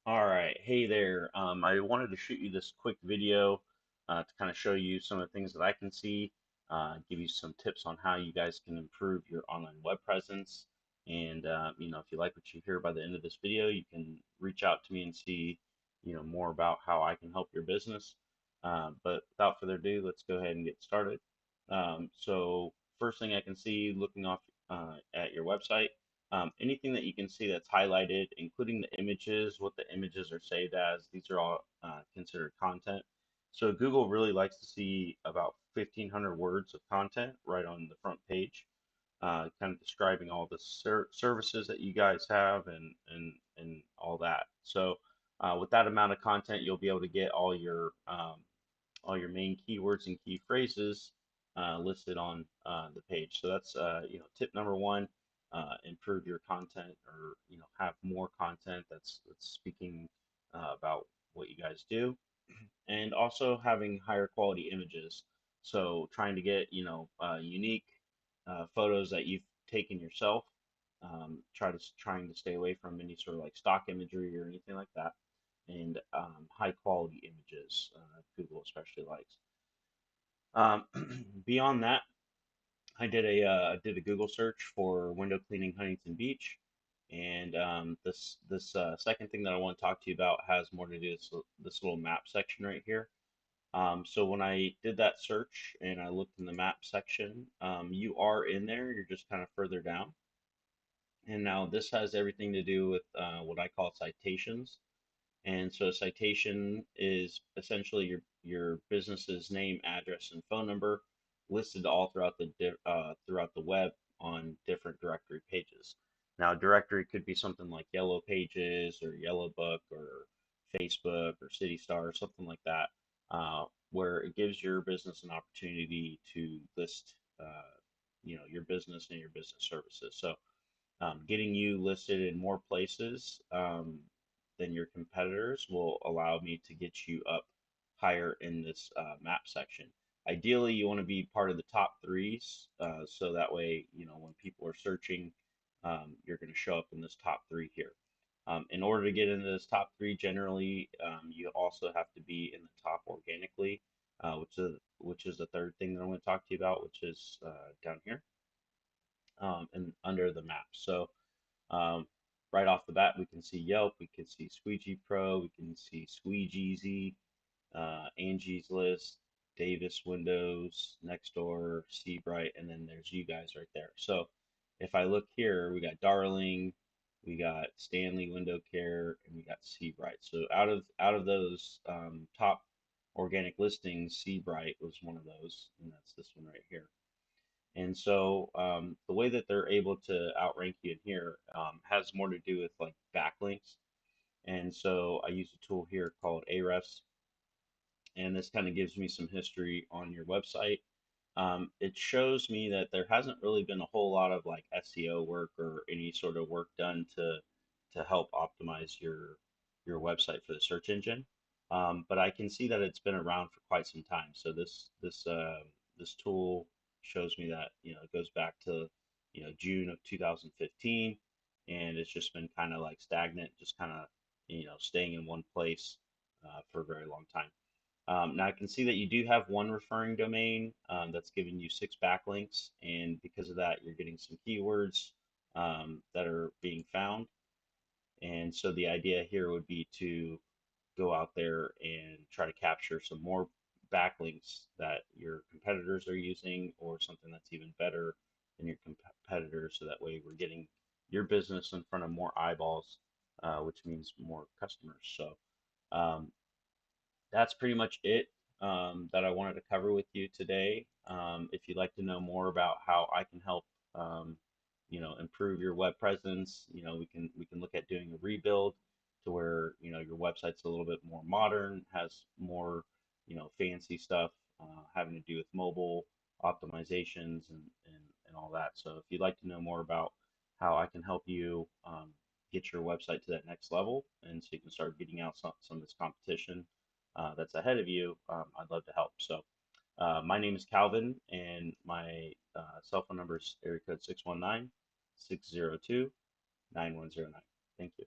All right, hey there. I wanted to shoot you this quick video to kind of show you some of the things that I can see, give you some tips on how you guys can improve your online web presence. And if you like what you hear by the end of this video, you can reach out to me and see, more about how I can help your business. But without further ado, let's go ahead and get started. So first thing I can see looking off at your website. Anything that you can see that's highlighted, including the images, what the images are saved as, these are all considered content. So Google really likes to see about 1,500 words of content right on the front page, kind of describing all the services that you guys have and all that. So with that amount of content, you'll be able to get all your main keywords and key phrases listed on the page. So that's tip number one. Improve your content, or have more content that's speaking about what you guys do, and also having higher quality images. So trying to get unique photos that you've taken yourself. Trying to stay away from any sort of like stock imagery or anything like that, and high quality images. Google especially likes. Um, Beyond that, I did a Google search for window cleaning Huntington Beach, and this second thing that I want to talk to you about has more to do with this little map section right here. So when I did that search and I looked in the map section, you are in there. You're just kind of further down. And now this has everything to do with what I call citations. And so a citation is essentially your business's name, address, and phone number listed all throughout throughout the web on different directory pages. Now, a directory could be something like Yellow Pages or Yellow Book or Facebook or City Star or something like that, where it gives your business an opportunity to list, your business and your business services. So getting you listed in more places than your competitors will allow me to get you up higher in this map section. Ideally, you want to be part of the top threes, so that way, when people are searching, you're going to show up in this top three here. In order to get into this top three, generally, you also have to be in the top organically, which is the third thing that I'm going to talk to you about, which is down here and under the map. So um, right off the bat, we can see Yelp, we can see Squeegee Pro, we can see Squeegeezy, Angie's List, Davis Windows, Nextdoor, Seabright, and then there's you guys right there. So if I look here, we got Darling, we got Stanley Window Care, and we got Seabright. So out of those top organic listings, Seabright was one of those, and that's this one right here. And so the way that they're able to outrank you in here has more to do with like backlinks. And so I use a tool here called Ahrefs, and this kind of gives me some history on your website. It shows me that there hasn't really been a whole lot of like SEO work or any sort of work done to help optimize your website for the search engine. But I can see that it's been around for quite some time. So this tool shows me that it goes back to June of 2015, and it's just been kind of like stagnant, just kind of staying in one place for a very long time. Now I can see that you do have one referring domain that's giving you 6 backlinks, and because of that, you're getting some keywords that are being found. And so the idea here would be to go out there and try to capture some more backlinks that your competitors are using, or something that's even better than your competitors, so that way we're getting your business in front of more eyeballs, which means more customers. So um, that's pretty much it that I wanted to cover with you today. If you'd like to know more about how I can help, improve your web presence, we can look at doing a rebuild to where your website's a little bit more modern, has more fancy stuff having to do with mobile optimizations and all that. So if you'd like to know more about how I can help you get your website to that next level, and so you can start beating out some of this competition that's ahead of you, I'd love to help. So, my name is Calvin, and my cell phone number is area code 619 602 9109. Thank you.